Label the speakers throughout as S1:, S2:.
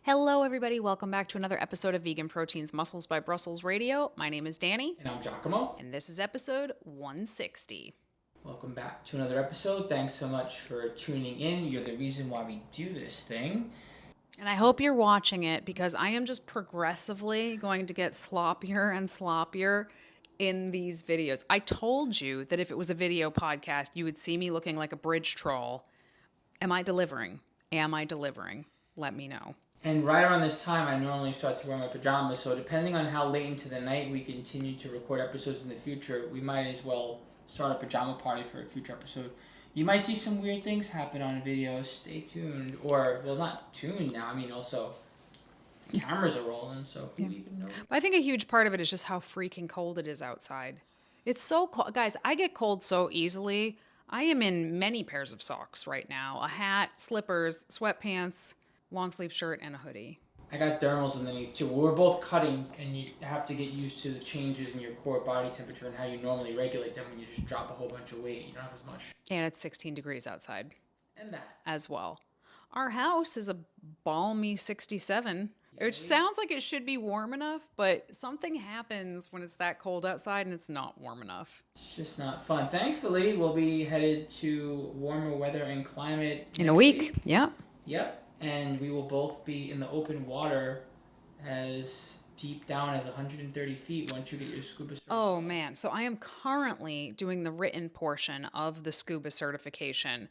S1: Hello, everybody. Welcome back to another episode of Vegan Proteins Muscles by Brussels Radio. My name is Danny.
S2: And I'm 𝐸𝐿𝐵.
S1: And this is episode 160.
S2: Welcome back to another episode. Thanks so much for tuning in. You're the reason why we do this thing.
S1: And I hope you're watching it because I am just progressively going to get sloppier and sloppier in these videos. I told you that if it was a video podcast, you would see me looking like a bridge troll. Am I delivering? Am I delivering? Let me know.
S2: And right around this time, I normally start to wear my pajamas. So depending on how late into the night we continue to record episodes in the future, we might as well start a pajama party for a future episode. You might see some weird things happen on videos. Stay tuned. Or, well, not tuned now. I mean, also, cameras are rolling, so who even knows?
S1: I think a huge part of it is just how freaking cold it is outside. It's so cold. Guys, I get cold so easily. I am in many pairs of socks right now. A hat, slippers, sweatpants, long sleeve shirt, and a hoodie.
S2: I got thermals underneath too. We're both cutting, and you have to get used to the changes in your core body temperature and how you normally regulate them when you just drop a whole bunch of weight. You don't have as much.
S1: And it's 16 degrees outside.
S2: And that.
S1: As well. Our house is a balmy 67. It sounds like it should be warm enough, but something happens when it's that cold outside and it's not warm enough.
S2: It's just not fun. Thankfully, we'll be headed to warmer weather and climate
S1: in a week. Yeah.
S2: Yep. And we will both be in the open water as deep down as 130 feet once you get your scuba certification.
S1: Oh, man. So I am currently doing the written portion of the scuba certification,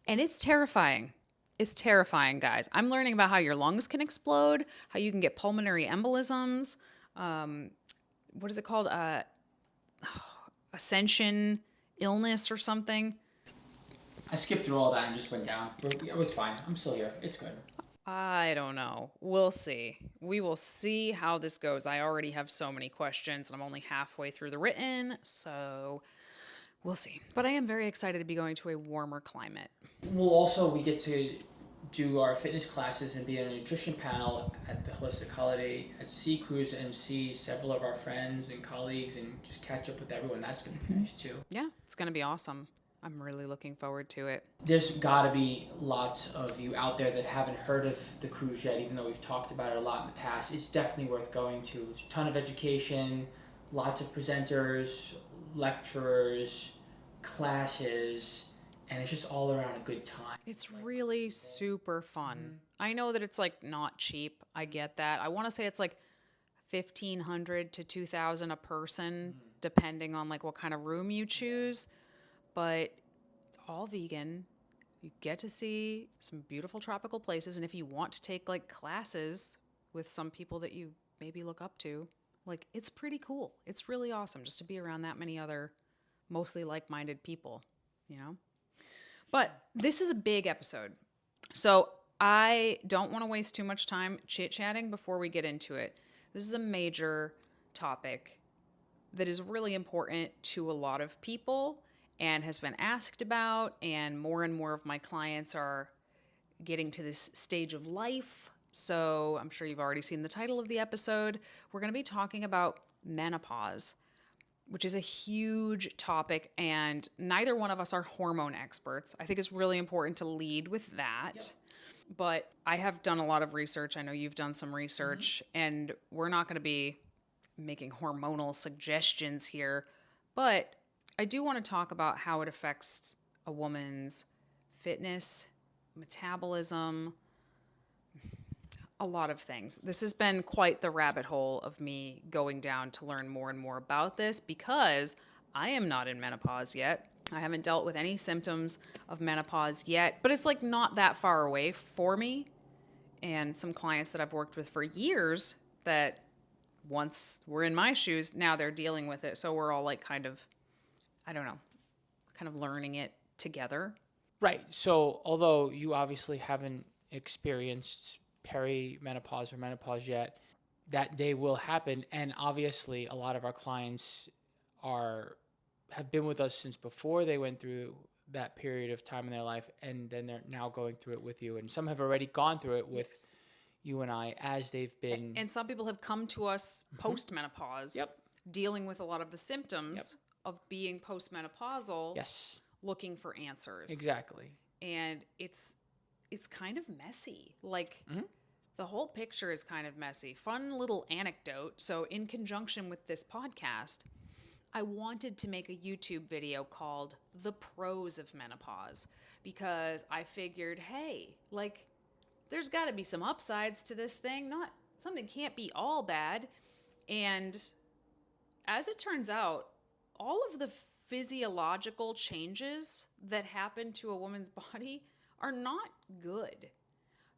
S1: and it's terrifying. It's terrifying, guys. I'm learning about how your lungs can explode, how you can get pulmonary embolisms. What is it called? Ascension illness or something.
S2: I skipped through all that and just went down. It was fine. I'm still here. It's good.
S1: I don't know. We'll see. We will see how this goes. I already have so many questions, and I'm only halfway through the written, so we'll see. But I am very excited to be going to a warmer climate.
S2: We get to do our fitness classes and be on a nutrition panel at the holistic holiday at Sea Cruise and see several of our friends and colleagues and just catch up with everyone. That's going to be nice too.
S1: Yeah, it's going to be awesome. I'm really looking forward to it.
S2: There's got to be lots of you out there that haven't heard of the cruise yet, even though we've talked about it a lot in the past. It's definitely worth going to. There's a ton of education, lots of presenters, lecturers, classes, and it's just all around a good time.
S1: It's really super fun. Mm-hmm. I know that it's like not cheap. I get that. I want to say it's like $1,500 to $2,000 a person, depending on like what kind of room you choose. But it's all vegan. You get to see some beautiful tropical places. And if you want to take like classes with some people that you maybe look up to, like it's pretty cool. It's really awesome just to be around that many other mostly like-minded people, you know? But this is a big episode. So I don't want to waste too much time chit-chatting before we get into it. This is a major topic that is really important to a lot of people and has been asked about, and more of my clients are getting to this stage of life. So I'm sure you've already seen the title of the episode. We're going to be talking about menopause, which is a huge topic, and neither one of us are hormone experts. I think it's really important to lead with that. Yep. But I have done a lot of research. I know you've done some research, and we're not going to be making hormonal suggestions here, but I do want to talk about how it affects a woman's fitness, metabolism, a lot of things. This has been quite the rabbit hole of me going down to learn more and more about this because I am not in menopause yet. I haven't dealt with any symptoms of menopause yet, but it's like not that far away for me. And some clients that I've worked with for years that once were in my shoes, now they're dealing with it. So we're all like kind of learning it together.
S2: Right. So although you obviously haven't experienced perimenopause or menopause yet, that day will happen. And obviously a lot of our clients have been with us since before they went through that period of time in their life, and then they're now going through it with you. And some have already gone through it with you and I as they've been.
S1: And some people have come to us post-menopause, dealing with a lot of the symptoms of being postmenopausal, looking for answers.
S2: Exactly.
S1: And it's kind of messy. Like The whole picture is kind of messy. Fun little anecdote. So, in conjunction with this podcast, I wanted to make a YouTube video called The Pros of Menopause because I figured, hey, like, there's got to be some upsides to this thing. Not something can't be all bad. And as it turns out, all of the physiological changes that happen to a woman's body are not good.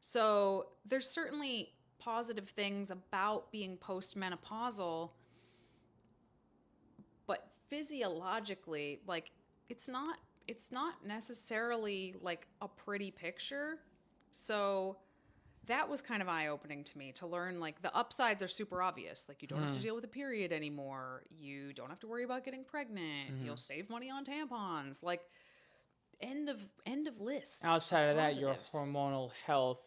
S1: So there's certainly positive things about being postmenopausal, but physiologically, like it's not necessarily like a pretty picture. So that was kind of eye-opening to me to learn like the upsides are super obvious. Like you don't have to deal with a period anymore. You don't have to worry about getting pregnant. You'll save money on tampons. Like end of list.
S2: Outside of that, your
S1: positives.
S2: hormonal health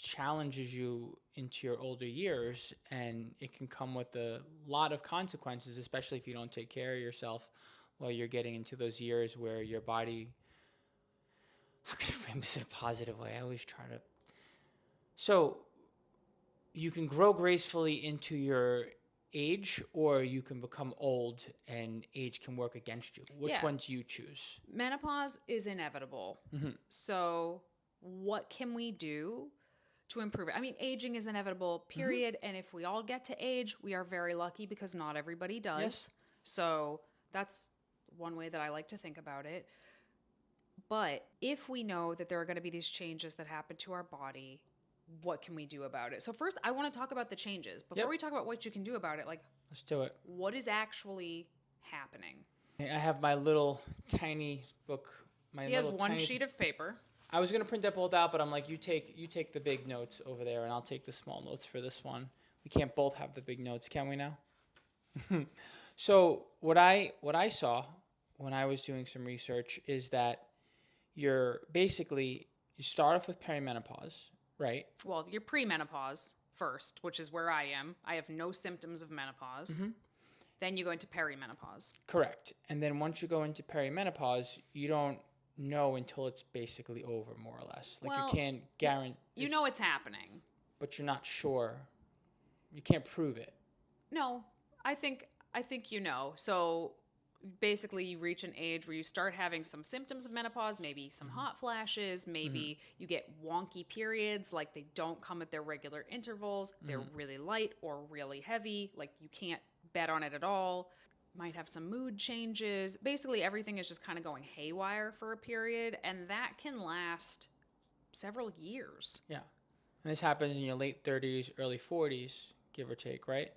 S2: challenges you into your older years, and it can come with a lot of consequences, especially if you don't take care of yourself while you're getting into those years where your body, how can I frame this in a positive way? I always try to. So you can grow gracefully into your age, or you can become old and age can work against you. Which
S1: Yeah.
S2: one do you choose?
S1: Menopause is inevitable. So what can we do to improve it? I mean, aging is inevitable, period. And if we all get to age, we are very lucky because not everybody does.
S2: Yes.
S1: So that's one way that I like to think about it. But if we know that there are going to be these changes that happen to our body, what can we do about it? So first, I want to talk about the changes. Before we talk about what you can do about it, like,
S2: Let's do it.
S1: what is actually happening?
S2: I have my little tiny book.
S1: He has one sheet of paper.
S2: I was gonna print that both out, but I'm like, you take the big notes over there, and I'll take the small notes for this one. We can't both have the big notes, can we now? So what I saw when I was doing some research is that you start off with perimenopause, right?
S1: Well, you're premenopause first, which is where I am. I have no symptoms of menopause. Then you go into perimenopause.
S2: Correct. And then once you go into perimenopause, you don't know until it's basically over, more or less. Like
S1: Well,
S2: you can't guarantee.
S1: You know it's happening.
S2: But you're not sure. You can't prove it.
S1: No, I think you know. So basically you reach an age where you start having some symptoms of menopause, maybe some hot flashes, maybe you get wonky periods, like they don't come at their regular intervals, they're really light or really heavy, like you can't bet on it at all. Might have some mood changes. Basically everything is just kind of going haywire for a period, and that can last several years.
S2: Yeah. And this happens in your late 30s, early 40s, give or take, right?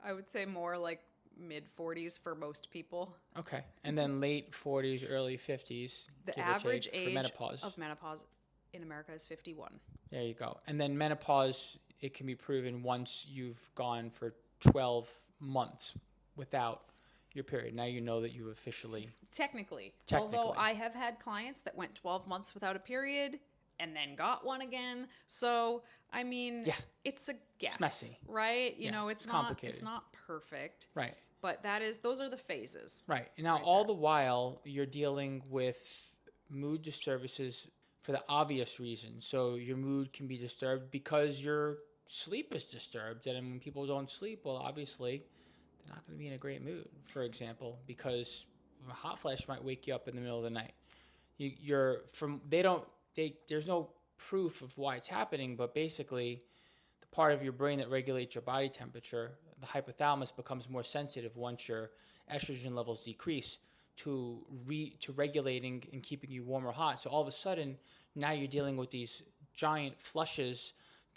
S1: I would say more like mid 40s for most people.
S2: Okay. And then late 40s, early 50s.
S1: The
S2: give or
S1: average
S2: take, for
S1: age
S2: menopause.
S1: of menopause in America is 51.
S2: There you go. And then menopause, it can be proven once you've gone for 12 months without your period. Now you know that you officially.
S1: Technically.
S2: Technically.
S1: Although I have had clients that went 12 months without a period and then got one again. So, I mean, it's a guess,
S2: messy.
S1: right? You know, it's not
S2: complicated.
S1: It's not perfect.
S2: Right.
S1: But those are the phases.
S2: Right. And now all the while you're dealing with mood disturbances for the obvious reasons. So your mood can be disturbed because your sleep is disturbed. And when people don't sleep, well, obviously they're not going to be in a great mood, for example, because a hot flash might wake you up in the middle of the night. There's no proof of why it's happening, but basically the part of your brain that regulates your body temperature, the hypothalamus, becomes more sensitive once your estrogen levels decrease to regulating and keeping you warm or hot. So all of a sudden, now you're dealing with these giant flushes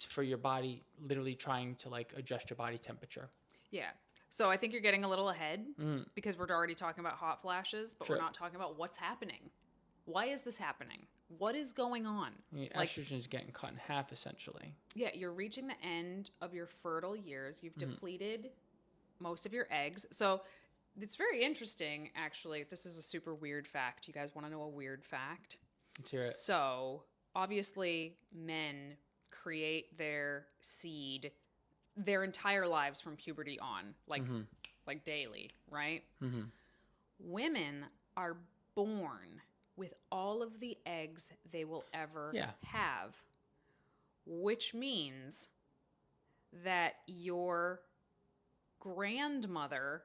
S2: for your body, literally trying to like adjust your body temperature.
S1: Yeah. So I think you're getting a little ahead because we're already talking about hot flashes, but we're not talking about what's happening. Why is this happening? What is going on?
S2: Estrogen is getting cut in half, essentially.
S1: Yeah, you're reaching the end of your fertile years. You've depleted most of your eggs. So it's very interesting, actually. This is a super weird fact. You guys want to know a weird fact?
S2: Let's hear it.
S1: So obviously men create their seed their entire lives from puberty on, like daily, right? Women are born with all of the eggs they will ever have. which means that your grandmother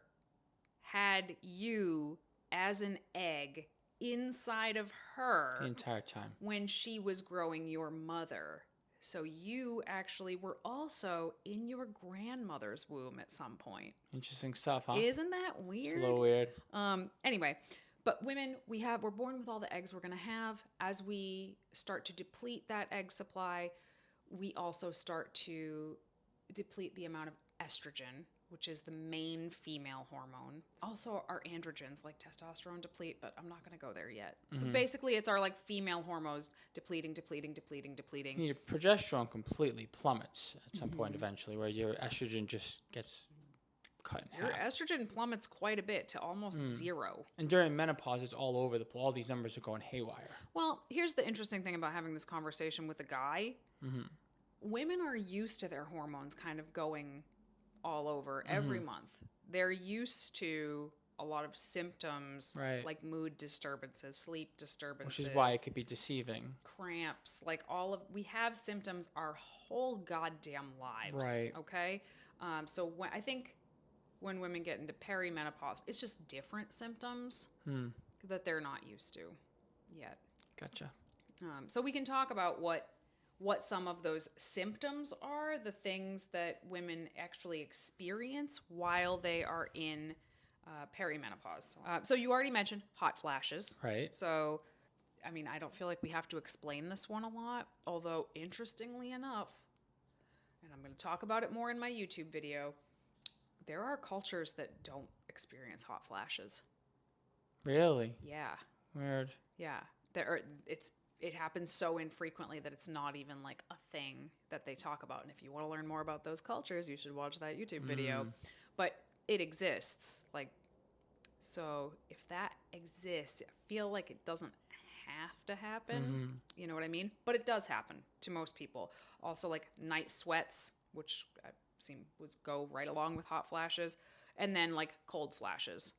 S1: had you as an egg inside of her
S2: The entire time.
S1: when she was growing your mother. So you actually were also in your grandmother's womb at some point.
S2: Interesting stuff, huh?
S1: Isn't that weird?
S2: It's a little weird.
S1: Anyway, but women, we're born with all the eggs we're going to have. As we start to deplete that egg supply, we also start to deplete the amount of estrogen, which is the main female hormone. Also, our androgens like testosterone deplete, but I'm not going to go there yet. So basically, it's our like female hormones depleting.
S2: Your progesterone completely plummets at some point eventually, where your estrogen just gets cut in
S1: Your
S2: half.
S1: estrogen plummets quite a bit to almost zero.
S2: And during menopause, it's all over the place. All these numbers are going haywire.
S1: Well, here's the interesting thing about having this conversation with a guy. Women are used to their hormones kind of going all over every month. They're used to a lot of symptoms,
S2: Right.
S1: like mood disturbances, sleep disturbances,
S2: Which is why it could be deceiving.
S1: cramps, like we have symptoms our whole goddamn lives.
S2: Right.
S1: Okay. So I think when women get into perimenopause, it's just different symptoms that they're not used to yet.
S2: Gotcha.
S1: So we can talk about what some of those symptoms are, the things that women actually experience while they are in perimenopause. So you already mentioned hot flashes.
S2: Right.
S1: So, I mean, I don't feel like we have to explain this one a lot, although interestingly enough, and I'm going to talk about it more in my YouTube video, there are cultures that don't experience hot flashes.
S2: Really?
S1: Yeah.
S2: Weird.
S1: Yeah. It happens so infrequently that it's not even like a thing that they talk about. And if you want to learn more about those cultures, you should watch that YouTube video. But it exists. Like, so if that exists, I feel like it doesn't have to happen. You know what I mean? But it does happen to most people. Also, like night sweats, which I've seen go right along with hot flashes, and then like cold flashes.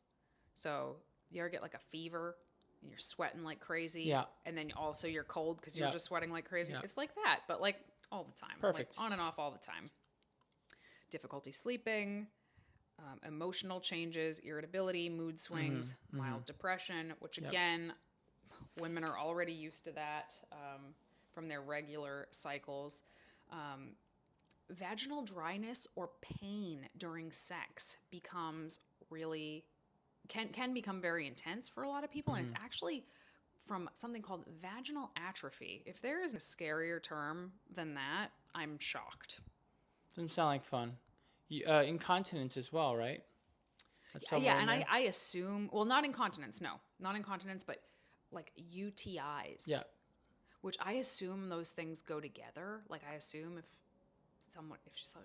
S1: So you ever get like a fever and you're sweating like crazy,
S2: Yeah.
S1: and then also you're cold because you're
S2: Yeah.
S1: just sweating like crazy.
S2: Yeah.
S1: It's like that, but like all the time.
S2: Perfect.
S1: Like on and off all the time. Difficulty sleeping, emotional changes, irritability, mood swings, mild depression, which again, women are already used to that from their regular cycles. Vaginal dryness or pain during sex becomes really can become very intense for a lot of people, and it's actually from something called vaginal atrophy. If there is a scarier term than that, I'm shocked.
S2: Doesn't sound like fun. Incontinence as well, right? That's somewhere
S1: Yeah,
S2: in
S1: and
S2: there?
S1: I assume, well, not incontinence, no, not incontinence, but like UTIs.
S2: Yeah.
S1: Which I assume those things go together. Like I assume if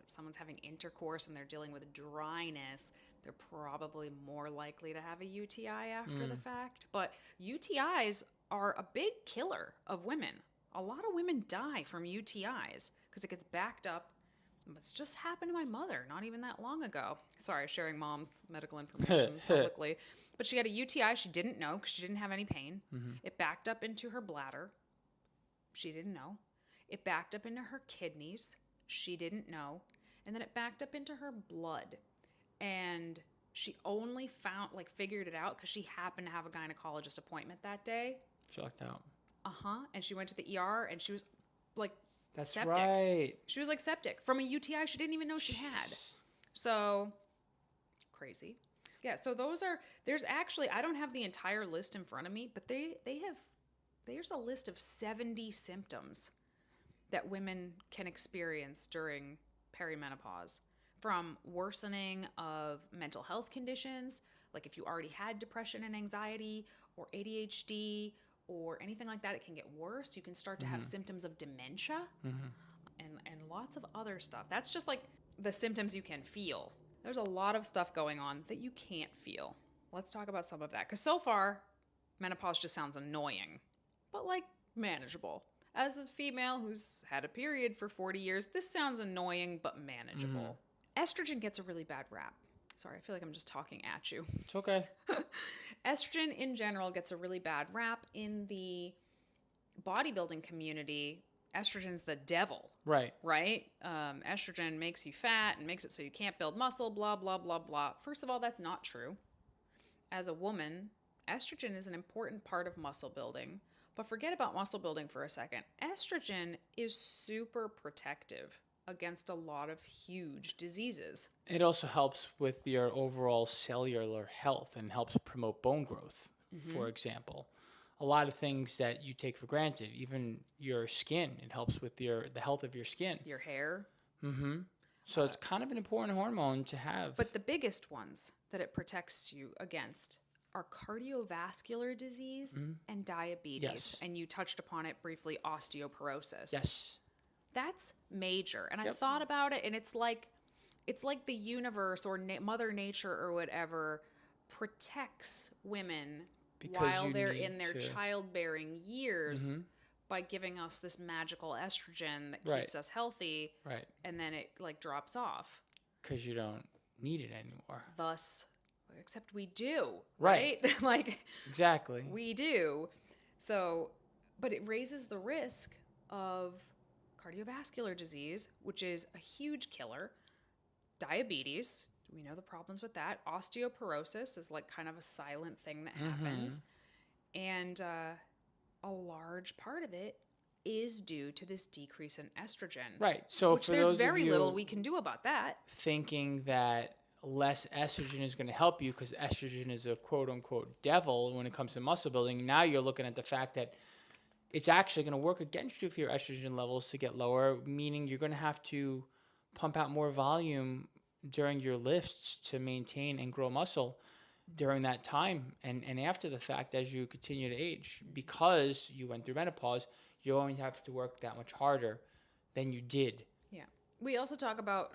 S1: someone's having intercourse and they're dealing with dryness, they're probably more likely to have a UTI after the fact. But UTIs are a big killer of women. A lot of women die from UTIs because it gets backed up. It's just happened to my mother not even that long ago. Sorry, sharing mom's medical information publicly. But she had a UTI she didn't know because she didn't have any pain. It backed up into her bladder. She didn't know. It backed up into her kidneys. She didn't know. And then it backed up into her blood. And she only figured it out because she happened to have a gynecologist appointment that day.
S2: She lucked out.
S1: And she went to the ER and she was like
S2: That's
S1: septic.
S2: right.
S1: She was like septic from a UTI she didn't even know she had. So crazy. Yeah, so there's actually, I don't have the entire list in front of me, but there's a list of 70 symptoms that women can experience during perimenopause, from worsening of mental health conditions, like if you already had depression and anxiety or ADHD or anything like that, it can get worse. You can start to have symptoms of dementia and lots of other stuff. That's just like the symptoms you can feel. There's a lot of stuff going on that you can't feel. Let's talk about some of that, because so far, menopause just sounds annoying, but like manageable. As a female who's had a period for 40 years, this sounds annoying but manageable. Estrogen gets a really bad rap. Sorry, I feel like I'm just talking at you.
S2: It's okay.
S1: Estrogen in general gets a really bad rap in the bodybuilding community. estrogen's the devil,
S2: Right.
S1: right? Estrogen makes you fat and makes it so you can't build muscle, blah, blah, blah, blah. First of all, that's not true. As a woman, estrogen is an important part of muscle building. But forget about muscle building for a second. Estrogen is super protective against a lot of huge diseases.
S2: It also helps with your overall cellular health and helps promote bone growth, for example. A lot of things that you take for granted, even your skin, it helps with the health of your skin.
S1: Your hair.
S2: So it's kind of an important hormone to have.
S1: But the biggest ones that it protects you against are cardiovascular disease and diabetes.
S2: Yes.
S1: And you touched upon it briefly, osteoporosis.
S2: Yes.
S1: That's major. And I
S2: Yep.
S1: thought about it, and it's like the universe or Mother Nature or whatever protects women
S2: Because
S1: while
S2: you
S1: they're
S2: need
S1: in their
S2: to-
S1: childbearing years by giving us this magical estrogen that
S2: Right.
S1: keeps us healthy,
S2: Right.
S1: and then it like drops off.
S2: Because you don't need it anymore.
S1: Thus, except we do,
S2: Right.
S1: right? Like
S2: Exactly.
S1: we do. So, but it raises the risk of cardiovascular disease, which is a huge killer. Diabetes, we know the problems with that. Osteoporosis is like kind of a silent thing that happens. And a large part of it is due to this decrease in estrogen.
S2: Right. So
S1: Which
S2: for
S1: there's
S2: those of
S1: very
S2: you
S1: little we can do about that.
S2: thinking that less estrogen is going to help you because estrogen is a quote unquote devil when it comes to muscle building, now you're looking at the fact that it's actually going to work against you for your estrogen levels to get lower, meaning you're going to have to pump out more volume during your lifts to maintain and grow muscle during that time and after the fact as you continue to age. Because you went through menopause, you're going to have to work that much harder than you did.
S1: Yeah. We also talk about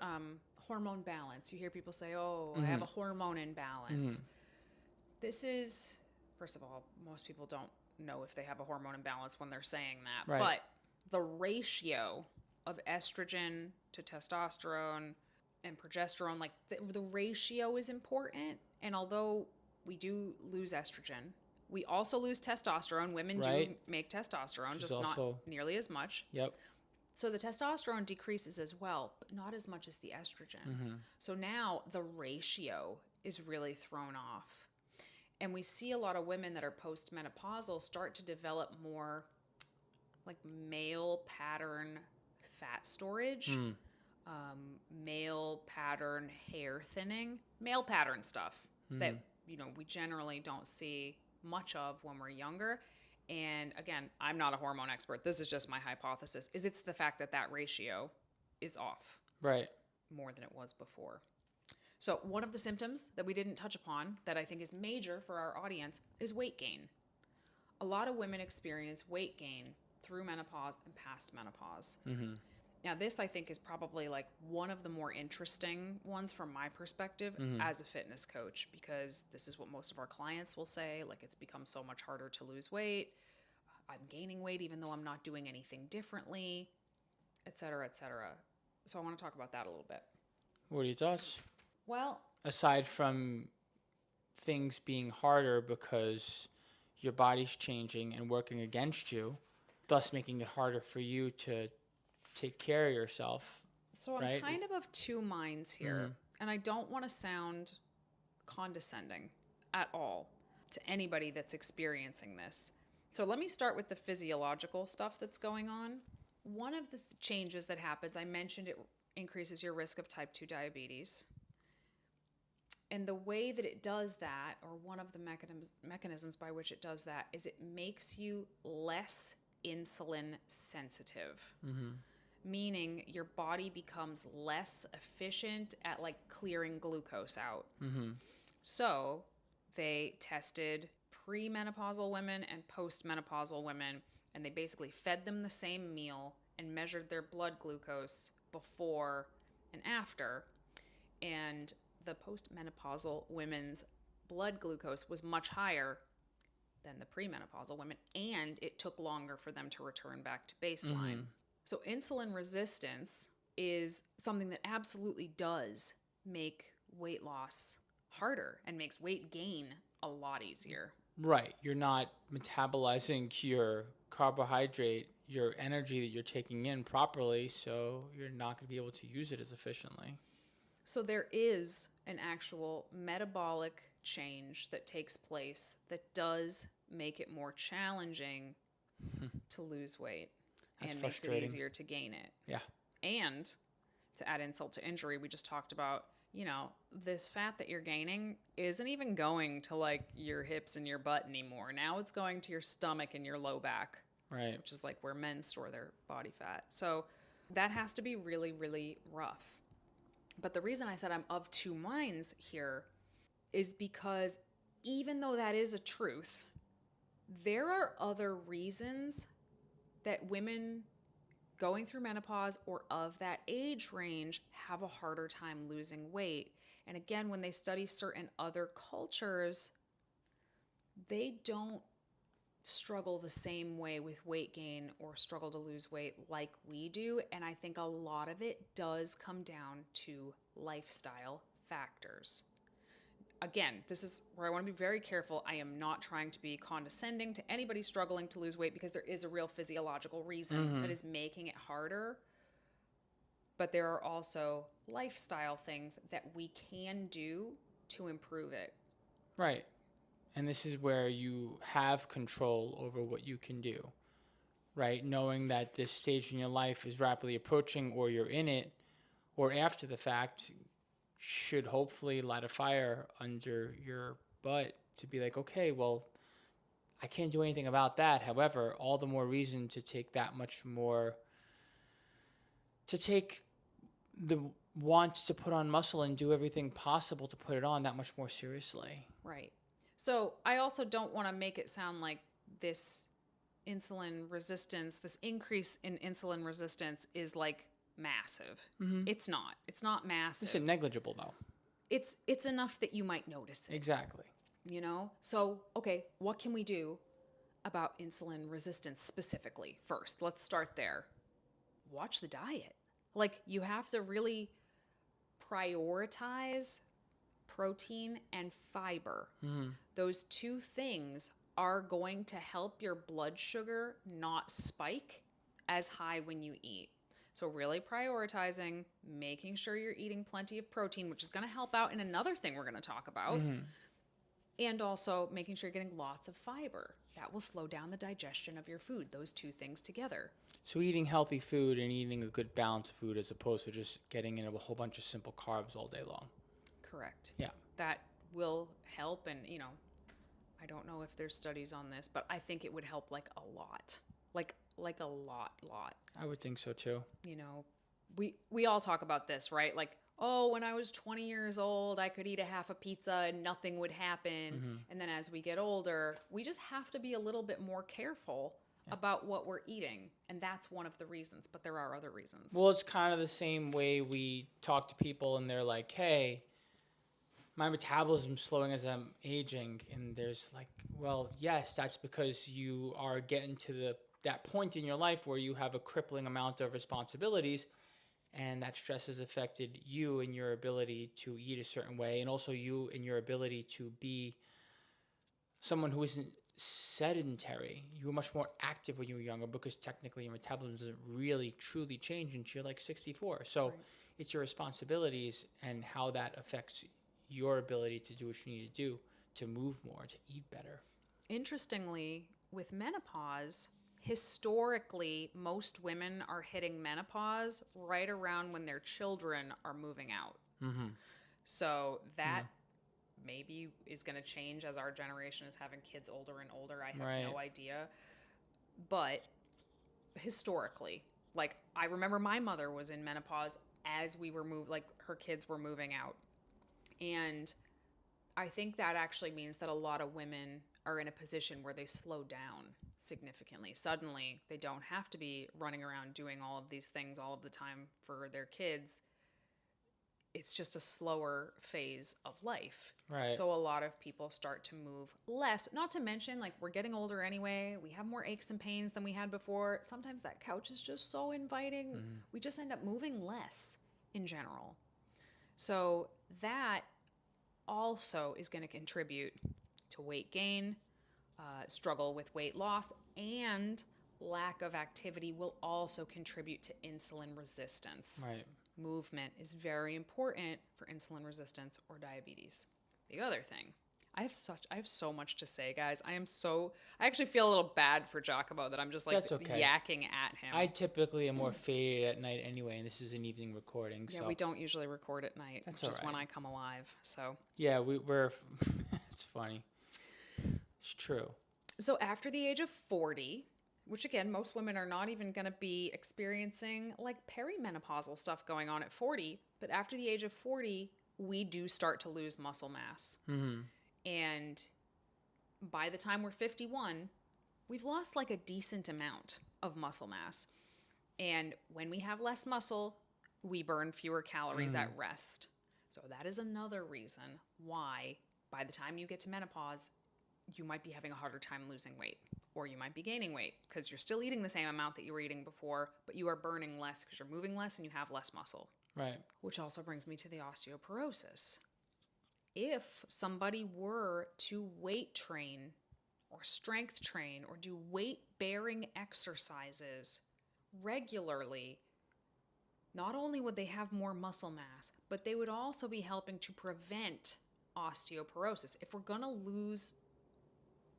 S1: hormone balance. You hear people say, oh, I have a hormone imbalance. This is, first of all, most people don't know if they have a hormone imbalance when they're saying that.
S2: Right.
S1: But the ratio of estrogen to testosterone and progesterone, like the ratio is important. And although we do lose estrogen, we also lose testosterone. Women do
S2: Right.
S1: make testosterone,
S2: Which is
S1: just not
S2: also-
S1: nearly as much.
S2: Yep.
S1: So the testosterone decreases as well, but not as much as the estrogen. So now the ratio is really thrown off. And we see a lot of women that are postmenopausal start to develop more like male pattern fat storage, male pattern hair thinning, male pattern stuff that, you know, we generally don't see much of when we're younger. And again, I'm not a hormone expert. This is just my hypothesis. It's the fact that that ratio is off
S2: Right.
S1: more than it was before. So one of the symptoms that we didn't touch upon that I think is major for our audience is weight gain. A lot of women experience weight gain through menopause and past menopause. Now, this I think is probably like one of the more interesting ones from my perspective as a fitness coach, because this is what most of our clients will say, like it's become so much harder to lose weight. I'm gaining weight even though I'm not doing anything differently, et cetera, et cetera. So I want to talk about that a little bit.
S2: What are your thoughts?
S1: Well,
S2: Aside from things being harder because your body's changing and working against you, thus making it harder for you to take care of yourself.
S1: so I'm
S2: Right.
S1: kind of two minds here, and I don't want to sound condescending at all to anybody that's experiencing this. So let me start with the physiological stuff that's going on. One of the changes that happens, I mentioned it increases your risk of type 2 diabetes. And the way that it does that, or one of the mechanisms by which it does that, is it makes you less insulin sensitive. Meaning your body becomes less efficient at like clearing glucose out. So they tested premenopausal women and postmenopausal women, and they basically fed them the same meal and measured their blood glucose before and after. And the postmenopausal women's blood glucose was much higher than the premenopausal women, and it took longer for them to return back to baseline. So insulin resistance is something that absolutely does make weight loss harder and makes weight gain a lot easier.
S2: Right. You're not metabolizing your carbohydrate your energy that you're taking in properly, so you're not going to be able to use it as efficiently.
S1: So there is an actual metabolic change that takes place that does make it more challenging to lose weight.
S2: That's
S1: and makes it
S2: frustrating.
S1: easier to gain it.
S2: Yeah.
S1: And to add insult to injury, we just talked about, this fat that you're gaining isn't even going to like your hips and your butt anymore. Now it's going to your stomach and your low back.
S2: Right.
S1: Which is like where men store their body fat. So that has to be really, really rough. But the reason I said I'm of two minds here is because even though that is a truth, there are other reasons that women going through menopause or of that age range have a harder time losing weight. And again, when they study certain other cultures, they don't struggle the same way with weight gain or struggle to lose weight like we do. And I think a lot of it does come down to lifestyle factors. Again, this is where I want to be very careful. I am not trying to be condescending to anybody struggling to lose weight because there is a real physiological reason that is making it harder. But there are also lifestyle things that we can do to improve it.
S2: Right. And this is where you have control over what you can do, right? Knowing that this stage in your life is rapidly approaching, or you're in it, or after the fact, should hopefully light a fire under your butt to be like, okay, well, I can't do anything about that. However, all the more reason to take that much more, to take the want to put on muscle and do everything possible to put it on that much more seriously.
S1: Right. So I also don't want to make it sound like this insulin resistance, this increase in insulin resistance is like massive. It's not. It's not massive.
S2: It's negligible though.
S1: It's enough that you might notice it.
S2: Exactly.
S1: So, okay, what can we do about insulin resistance specifically? First, let's start there. Watch the diet. Like, you have to really prioritize protein and fiber. Those two things are going to help your blood sugar not spike as high when you eat. So really prioritizing, making sure you're eating plenty of protein, which is going to help out in another thing we're going to talk about. And also making sure you're getting lots of fiber. That will slow down the digestion of your food, those two things together.
S2: So eating healthy food and eating a good balance of food as opposed to just getting in a whole bunch of simple carbs all day long.
S1: Correct.
S2: Yeah.
S1: That will help. And, I don't know if there's studies on this, but I think it would help like a lot. Like a lot.
S2: I would think so too.
S1: We all talk about this, right? Like, oh, when I was 20 years old, I could eat a half a pizza and nothing would happen. And then as we get older, we just have to be a little bit more careful about what we're eating. And that's one of the reasons, but there are other reasons.
S2: Well, it's kind of the same way we talk to people and they're like, hey, my metabolism's slowing as I'm aging. And there's like, well, yes, that's because you are getting to that point in your life where you have a crippling amount of responsibilities, and that stress has affected you and your ability to eat a certain way, and also you and your ability to be someone who isn't sedentary. You were much more active when you were younger because technically your metabolism doesn't really truly change until you're like 64. So it's your responsibilities and how that affects your ability to do what you need to do, to move more, to eat better.
S1: Interestingly, with menopause, historically, most women are hitting menopause right around when their children are moving out. So that maybe is going to change as our generation is having kids older and older. I have no idea. But historically, like, I remember my mother was in menopause as we were her kids were moving out. And I think that actually means that a lot of women are in a position where they slow down significantly. Suddenly, they don't have to be running around doing all of these things all of the time for their kids. It's just a slower phase of life.
S2: Right.
S1: So a lot of people start to move less. Not to mention, like, we're getting older anyway. We have more aches and pains than we had before. Sometimes that couch is just so inviting. We just end up moving less in general. So that also is going to contribute to weight gain, struggle with weight loss, and lack of activity will also contribute to insulin resistance.
S2: Right.
S1: Movement is very important for insulin resistance or diabetes. The other thing, I have so much to say, guys. I actually feel a little bad for ''𝐵𝐿𝐿 that I'm just like
S2: That's okay.
S1: yakking at him.
S2: I typically am more faded at night anyway, and this is an evening recording.
S1: Yeah,
S2: so.
S1: we don't usually record at night.
S2: That's
S1: just
S2: all
S1: when
S2: right.
S1: I come alive. So
S2: Yeah, we're it's funny. It's true.
S1: So after the age of 40, which again, most women are not even going to be experiencing like perimenopausal stuff going on at 40, but after the age of 40, we do start to lose muscle mass.
S2: Mm-hmm.
S1: And by the time we're 51, we've lost like a decent amount of muscle mass. And when we have less muscle, we burn fewer calories at rest. So that is another reason why by the time you get to menopause, you might be having a harder time losing weight, or you might be gaining weight because you're still eating the same amount that you were eating before, but you are burning less because you're moving less and you have less muscle.
S2: Right.
S1: Which also brings me to the osteoporosis. If somebody were to weight train or strength train or do weight-bearing exercises regularly, not only would they have more muscle mass, but they would also be helping to prevent osteoporosis. If we're going to lose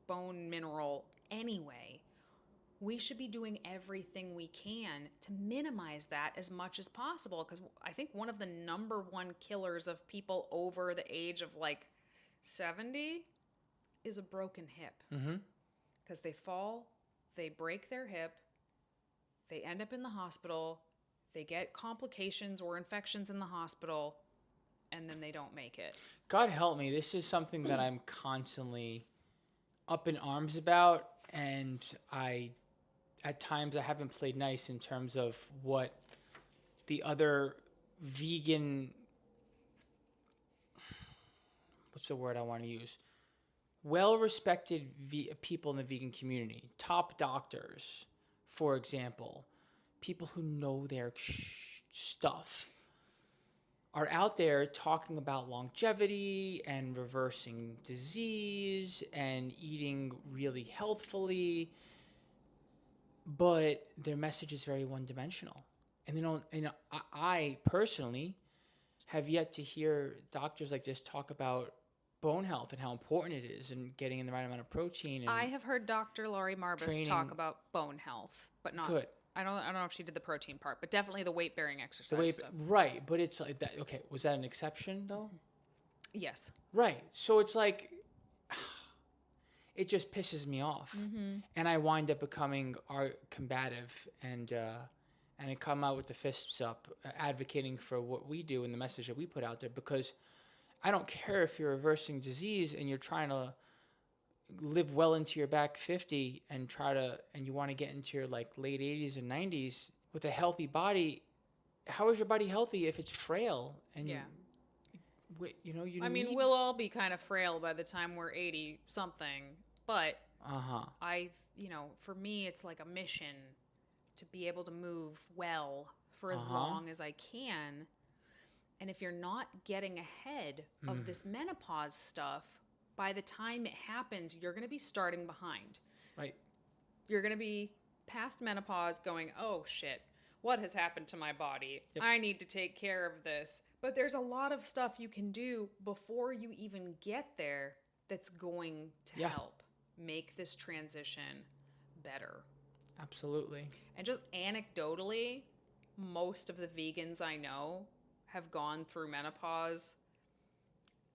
S1: bone mineral anyway, we should be doing everything we can to minimize that as much as possible, because I think one of the number one killers of people over the age of like 70 is a broken hip. Because they fall, they break their hip, they end up in the hospital, they get complications or infections in the hospital, and then they don't make it.
S2: God help me. This is something that I'm constantly up in arms about, and at times I haven't played nice in terms of what the other vegan, what's the word I want to use? Well-respected people in the vegan community, top doctors, for example, people who know their stuff, are out there talking about longevity and reversing disease and eating really healthfully, but their message is very one-dimensional. And they don't, I personally have yet to hear doctors like this talk about bone health and how important it is and getting in the right amount of protein. And
S1: I have heard Dr. Laurie Marbus talk about bone health, but not
S2: good.
S1: I don't know if she did the protein part, but definitely the weight-bearing exercise stuff.
S2: Right, but it's like that. Okay, was that an exception though?
S1: Yes.
S2: Right. So it's like, it just pisses me off, and I wind up becoming combative, and I come out with the fists up, advocating for what we do and the message that we put out there, because I don't care if you're reversing disease and you're trying to live well into your back 50 and you want to get into your like late 80s and 90s with a healthy body. How is your body healthy if it's frail? And
S1: we'll all be kind of frail by the time we're 80 something, but for me, it's like a mission to be able to move well for as long as I can. And if you're not getting ahead of this menopause stuff, by the time it happens, you're going to be starting behind.
S2: Right.
S1: You're going to be past menopause going, oh shit, what has happened to my body?
S2: Yep.
S1: I need to take care of this. But there's a lot of stuff you can do before you even get there that's going to help make this transition better.
S2: Absolutely.
S1: And just anecdotally, most of the vegans I know have gone through menopause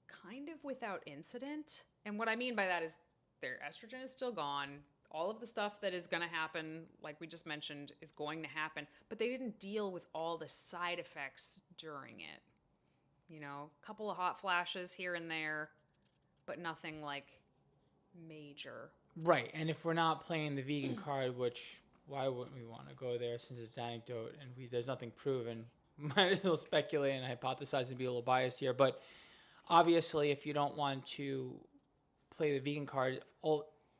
S1: kind of without incident. And what I mean by that is their estrogen is still gone. All of the stuff that is going to happen, like we just mentioned, is going to happen. But they didn't deal with all the side effects during it. A couple of hot flashes here and there, but nothing like major.
S2: Right. And if we're not playing the vegan card, which why wouldn't we want to go there since it's anecdote and there's nothing proven? Might as well speculate and hypothesize and be a little biased here. But obviously, if you don't want to play the vegan card,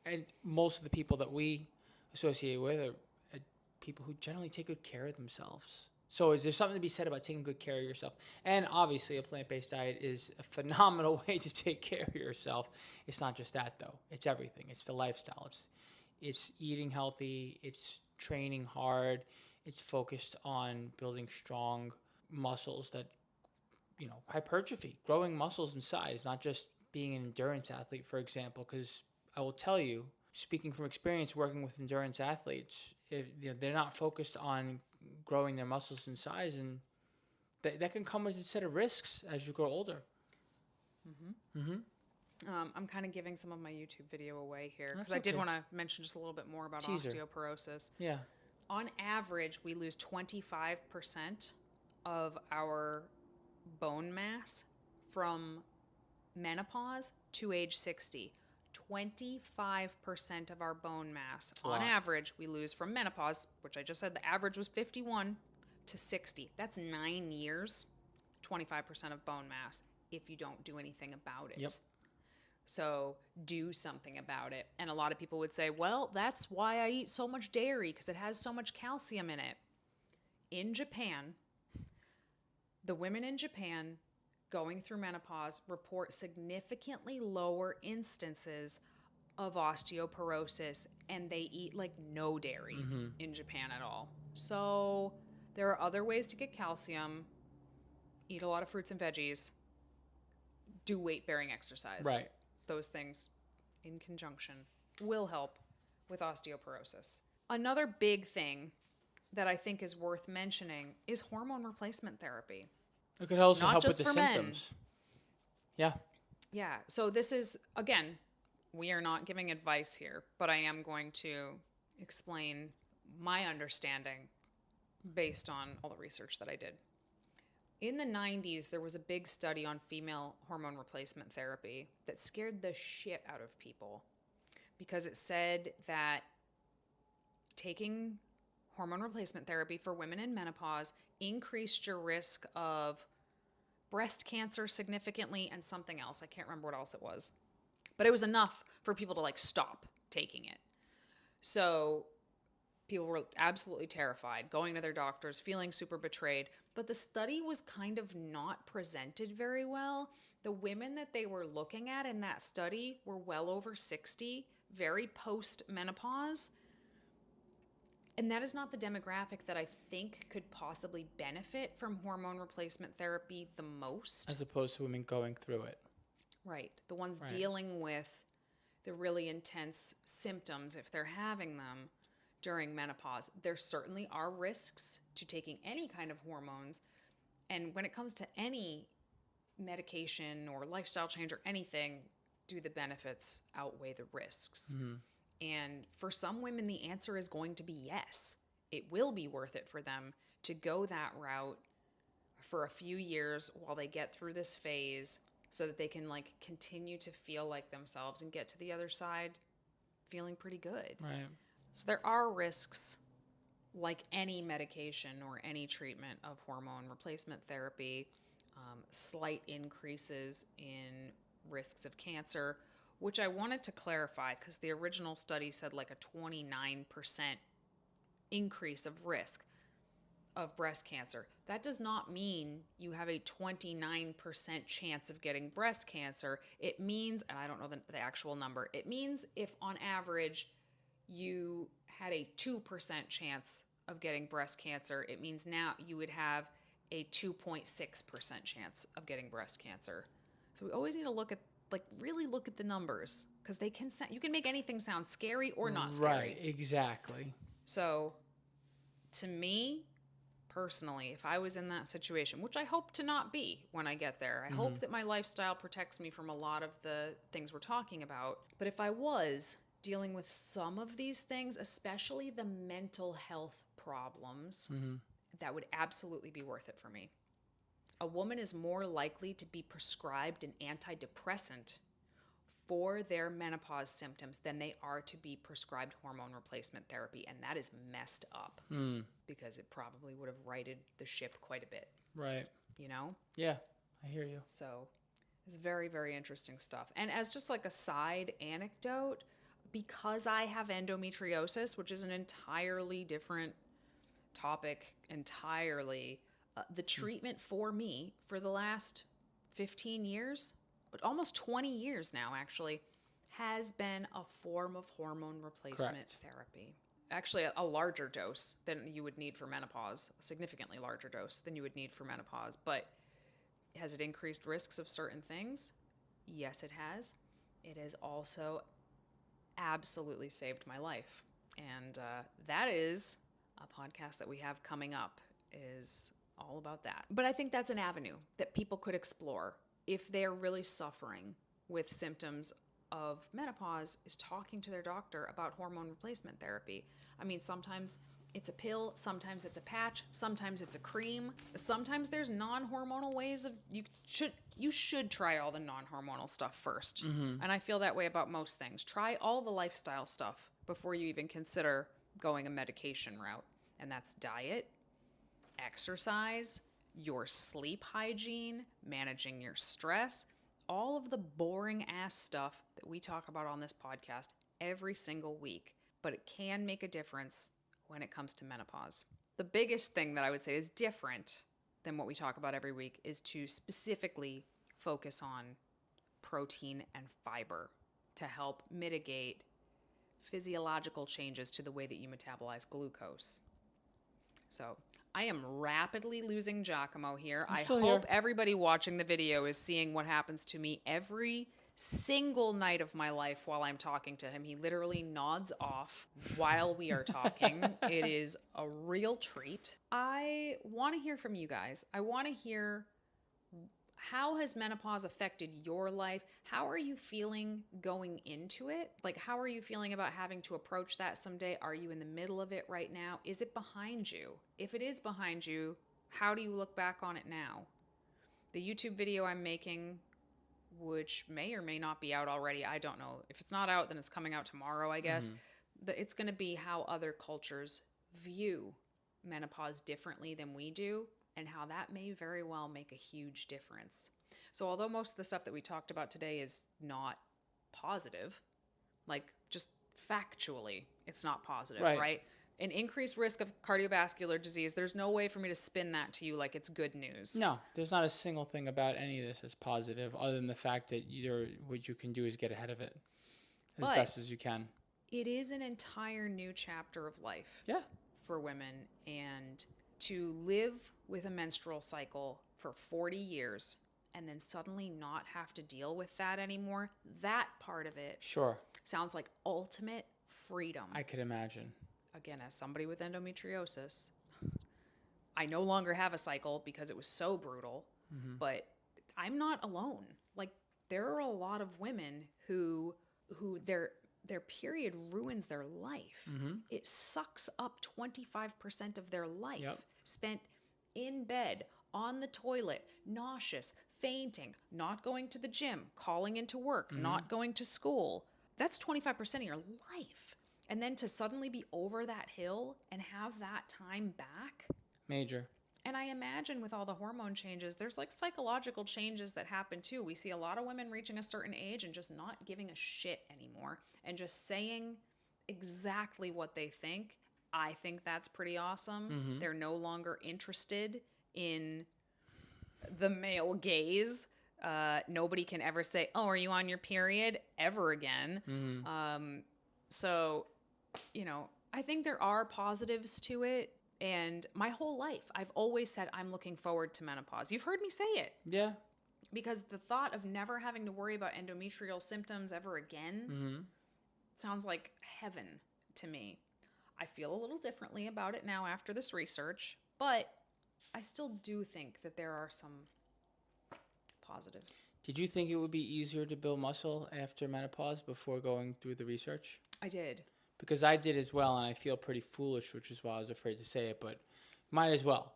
S2: and most of the people that we associate with are people who generally take good care of themselves. So is there something to be said about taking good care of yourself? And obviously, a plant-based diet is a phenomenal way to take care of yourself. It's not just that, though. It's everything. It's the lifestyle. It's eating healthy, it's training hard, it's focused on building strong muscles that, hypertrophy, growing muscles in size, not just being an endurance athlete, for example. Because I will tell you, speaking from experience working with endurance athletes, if they're not focused on growing their muscles in size, and that can come with a set of risks as you grow older.
S1: I'm kind of giving some of my YouTube video away here because
S2: That's
S1: I did
S2: okay.
S1: want to mention just a little bit more about
S2: Teaser.
S1: osteoporosis.
S2: Yeah.
S1: On average, we lose 25% of our bone mass from menopause to age 60. 25% of our bone mass,
S2: a
S1: on
S2: lot.
S1: average, we lose from menopause, which I just said the average was 51 to 60. That's 9 years, 25% of bone mass if you don't do anything about it.
S2: Yep.
S1: So do something about it. And a lot of people would say, well, that's why I eat so much dairy, because it has so much calcium in it. In Japan, the women in Japan going through menopause report significantly lower instances of osteoporosis, and they eat like no dairy in Japan at all. So there are other ways to get calcium. Eat a lot of fruits and veggies. Do weight-bearing exercise.
S2: Right.
S1: Those things in conjunction will help with osteoporosis. Another big thing that I think is worth mentioning is hormone replacement therapy.
S2: It could also
S1: not
S2: help with
S1: just
S2: the
S1: for men.
S2: symptoms. Yeah.
S1: Yeah, so this is, again, we are not giving advice here, but I am going to explain my understanding based on all the research that I did. In the 90s, there was a big study on female hormone replacement therapy that scared the shit out of people because it said that taking hormone replacement therapy for women in menopause increased your risk of breast cancer significantly and something else. I can't remember what else it was. But it was enough for people to stop taking it. So people were absolutely terrified, going to their doctors, feeling super betrayed. But the study was kind of not presented very well. The women that they were looking at in that study were well over 60, very post-menopause. And that is not the demographic that I think could possibly benefit from hormone replacement therapy the most.
S2: As opposed to women going through it.
S1: Right. The ones dealing with the really intense symptoms, if they're having them during menopause. There certainly are risks to taking any kind of hormones. And when it comes to any medication or lifestyle change or anything, do the benefits outweigh the risks? And for some women, the answer is going to be yes. It will be worth it for them to go that route for a few years while they get through this phase so that they can continue to feel like themselves and get to the other side feeling pretty good.
S2: Right.
S1: So there are risks, like any medication or any treatment of hormone replacement therapy, slight increases in risks of cancer, which I wanted to clarify because the original study said a 29% increase of risk of breast cancer. That does not mean you have a 29% chance of getting breast cancer. It means, and I don't know the actual number, it means if on average you had a 2% chance of getting breast cancer, it means now you would have a 2.6% chance of getting breast cancer. So we always need to really look at the numbers because they can you can make anything sound scary or not scary.
S2: Right, exactly.
S1: So to me, personally, if I was in that situation, which I hope to not be when I get there, I hope that my lifestyle protects me from a lot of the things we're talking about. But if I was dealing with some of these things, especially the mental health problems, that would absolutely be worth it for me. A woman is more likely to be prescribed an antidepressant for their menopause symptoms than they are to be prescribed hormone replacement therapy. And that is messed up because it probably would have righted the ship quite a bit.
S2: Right.
S1: You know?
S2: Yeah, I hear you.
S1: So it's very, very interesting stuff. And as just a side anecdote, because I have endometriosis, which is an entirely different topic entirely, the treatment for me for the last 15 years, almost 20 years now actually, has been a form of hormone replacement
S2: Correct.
S1: therapy. Actually, a larger dose than you would need for menopause, a significantly larger dose than you would need for menopause. But has it increased risks of certain things? Yes, it has. It has also absolutely saved my life. And that is a podcast that we have coming up, is all about that. But I think that's an avenue that people could explore if they're really suffering with symptoms of menopause, is talking to their doctor about hormone replacement therapy. I mean, sometimes it's a pill, sometimes it's a patch, sometimes it's a cream, sometimes there's non-hormonal ways of you should try all the non-hormonal stuff first. And I feel that way about most things. Try all the lifestyle stuff before you even consider going a medication route. And that's diet, exercise, your sleep hygiene, managing your stress, all of the boring ass stuff that we talk about on this podcast every single week. But it can make a difference when it comes to menopause. The biggest thing that I would say is different than what we talk about every week is to specifically focus on protein and fiber to help mitigate physiological changes to the way that you metabolize glucose. So I am rapidly losing Giacomo here. I hope everybody watching the video is seeing what happens to me every single night of my life while I'm talking to him. He literally nods off while we are talking. It is a real treat. I want to hear from you guys. I want to hear, how has menopause affected your life? How are you feeling going into it? Like, how are you feeling about having to approach that someday? Are you in the middle of it right now? Is it behind you? If it is behind you, how do you look back on it now? The YouTube video I'm making, which may or may not be out already, I don't know. If it's not out, then it's coming out tomorrow, I guess. It's going to be how other cultures view menopause differently than we do, and how that may very well make a huge difference. So although most of the stuff that we talked about today is not positive, like just factually, it's not positive, right? An increased risk of cardiovascular disease, there's no way for me to spin that to you like it's good news.
S2: No, there's not a single thing about any of this that's positive, other than the fact that what you can do is get ahead of it as best as you can.
S1: It is an entire new chapter of life for women, and to live with a menstrual cycle for 40 years and then suddenly not have to deal with that anymore, that part of it sounds like ultimate freedom.
S2: I could imagine.
S1: Again, as somebody with endometriosis, I no longer have a cycle because it was so brutal, but I'm not alone. Like, there are a lot of women who their period ruins their life. It sucks up 25% of their life spent in bed, on the toilet, nauseous, fainting, not going to the gym, calling into work, not going to school. That's 25% of your life. And then to suddenly be over that hill and have that time back.
S2: Major.
S1: And I imagine with all the hormone changes, there's like psychological changes that happen too. We see a lot of women reaching a certain age and just not giving a shit anymore and just saying exactly what they think. I think that's pretty awesome. They're no longer interested in the male gaze. Nobody can ever say, "Oh, are you on your period?" ever again. So, you know, I think there are positives to it. And my whole life, I've always said I'm looking forward to menopause. You've heard me say it.
S2: Yeah.
S1: Because the thought of never having to worry about endometrial symptoms ever again sounds like heaven to me. I feel a little differently about it now after this research, but I still do think that there are some positives.
S2: Did you think it would be easier to build muscle after menopause before going through the research?
S1: I did.
S2: Because I did as well, and I feel pretty foolish, which is why I was afraid to say it, but might as well.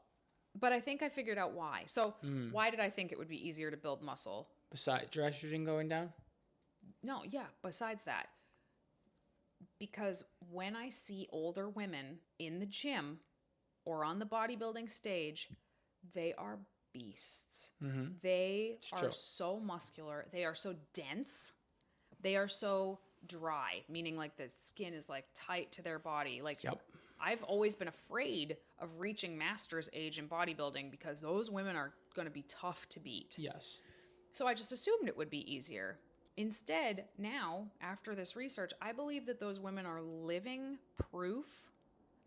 S1: But I think I figured out why. So why did I think it would be easier to build muscle?
S2: Besides your estrogen going down?
S1: No, yeah, besides that. Because when I see older women in the gym or on the bodybuilding stage, they are beasts. They are so muscular. They are so dense. They are so dry, meaning like the skin is like tight to their body. Like I've always been afraid of reaching master's age in bodybuilding because those women are going to be tough to beat.
S2: Yes.
S1: So I just assumed it would be easier. instead, now, after this research, I believe that those women are living proof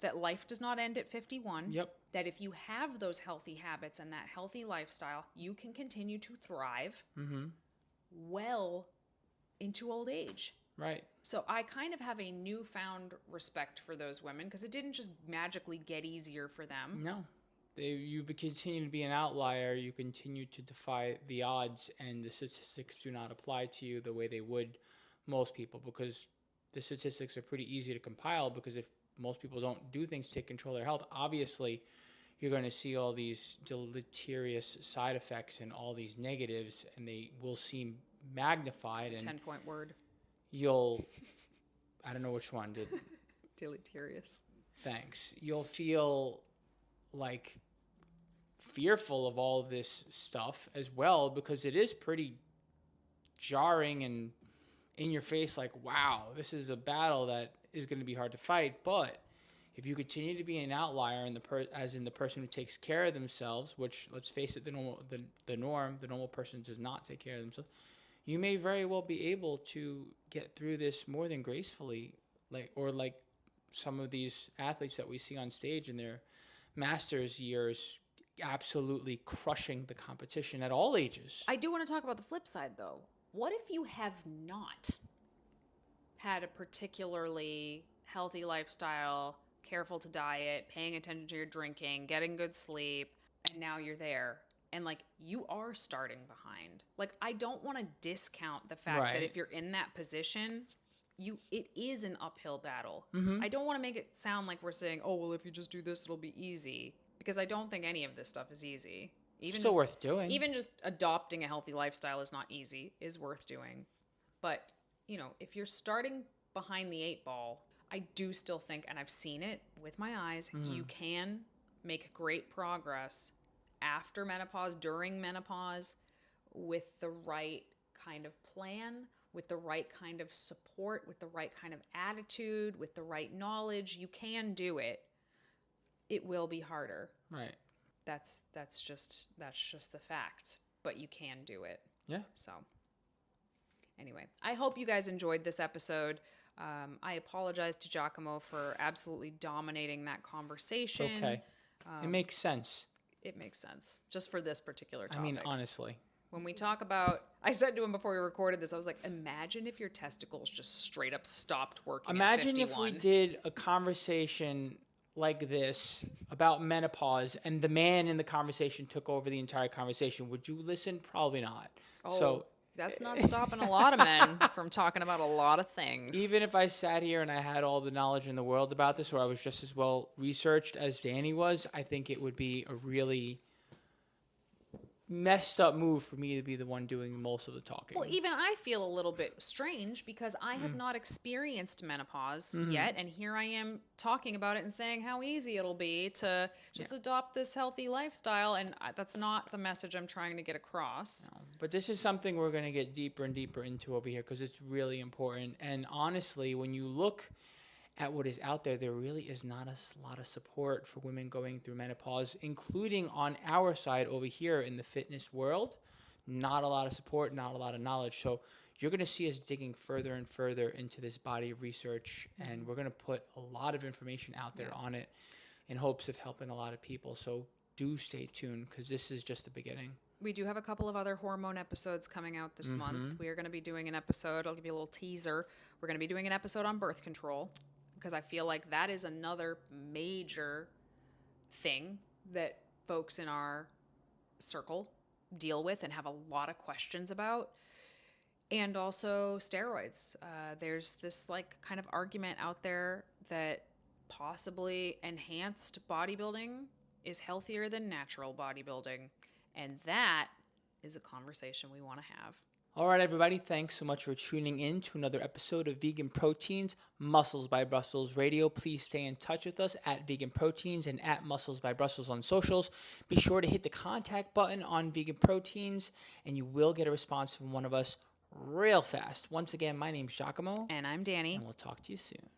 S1: that life does not end at 51.
S2: Yep.
S1: That if you have those healthy habits and that healthy lifestyle, you can continue to thrive well into old age.
S2: Right.
S1: So I kind of have a newfound respect for those women because it didn't just magically get easier for them.
S2: No. You continue to be an outlier. You continue to defy the odds, and the statistics do not apply to you the way they would most people, because the statistics are pretty easy to compile, because if most people don't do things to take control of their health, obviously you're going to see all these deleterious side effects and all these negatives, and they will seem magnified.
S1: It's a
S2: and
S1: 10-point word.
S2: I don't know which one did.
S1: Deleterious.
S2: Thanks. You'll feel like fearful of all this stuff as well, because it is pretty jarring and in your face, like, wow, this is a battle that is going to be hard to fight. But if you continue to be an outlier, and as in the person who takes care of themselves, which, let's face it, the normal person does not take care of themselves, you may very well be able to get through this more than gracefully, like some of these athletes that we see on stage in their master's years, absolutely crushing the competition at all ages.
S1: I do want to talk about the flip side, though. What if you have not had a particularly healthy lifestyle, careful to diet, paying attention to your drinking, getting good sleep, and now you're there? And like, you are starting behind. Like, I don't want to discount the fact that if you're in that position, it is an uphill battle. I don't want to make it sound like we're saying, oh, well, if you just do this, it'll be easy. Because I don't think any of this stuff is easy.
S2: Still worth doing.
S1: Even just adopting a healthy lifestyle is not easy, is worth doing. But, if you're starting behind the 8 ball, I do still think, and I've seen it with my eyes, you can make great progress after menopause, during menopause, with the right kind of plan, with the right kind of support, with the right kind of attitude, with the right knowledge. You can do it. It will be harder.
S2: Right.
S1: That's just the facts, but you can do it.
S2: Yeah.
S1: So anyway, I hope you guys enjoyed this episode. I apologize to 𝐬𝐽𝐫 for absolutely dominating that conversation.
S2: It's okay. It makes sense.
S1: It makes sense just for this particular topic.
S2: I mean, honestly.
S1: When we talk about, I said to him before we recorded this, I was like, imagine if your testicles just straight up stopped working.
S2: Imagine if we did a conversation like this about menopause, and the man in the conversation took over the entire conversation. Would you listen? Probably not.
S1: So that's not stopping a lot of men from talking about a lot of things.
S2: Even if I sat here and I had all the knowledge in the world about this, or I was just as well researched as Danny was, I think it would be a really messed up move for me to be the one doing most of the talking.
S1: Well, even I feel a little bit strange because I have not experienced menopause yet, and here I am talking about it and saying how easy it'll be to just adopt this healthy lifestyle, and that's not the message I'm trying to get across.
S2: No, but this is something we're going to get deeper and deeper into over here because it's really important. And honestly, when you look at what is out there, there really is not a lot of support for women going through menopause, including on our side over here in the fitness world. Not a lot of support, not a lot of knowledge. So you're going to see us digging further and further into this body of research, and we're going to put a lot of information out there on it in hopes of helping a lot of people. So do stay tuned because this is just the beginning.
S1: We do have a couple of other hormone episodes coming out this month. We are going to be doing an episode. I'll give you a little teaser. We're going to be doing an episode on birth control, because I feel like that is another major thing that folks in our circle deal with and have a lot of questions about. And also steroids. There's this like kind of argument out there that possibly enhanced bodybuilding is healthier than natural bodybuilding. And that is a conversation we want to have.
S2: All right, everybody, thanks so much for tuning in to another episode of Vegan Proteins, Muscles by Brussels Radio. Please stay in touch with us at Vegan Proteins and at Muscles by Brussels on socials. Be sure to hit the contact button on Vegan Proteins, and you will get a response from one of us real fast. Once again, my name's 𝐬𝐽𝐫.
S1: And I'm Danny.
S2: And we'll talk to you soon.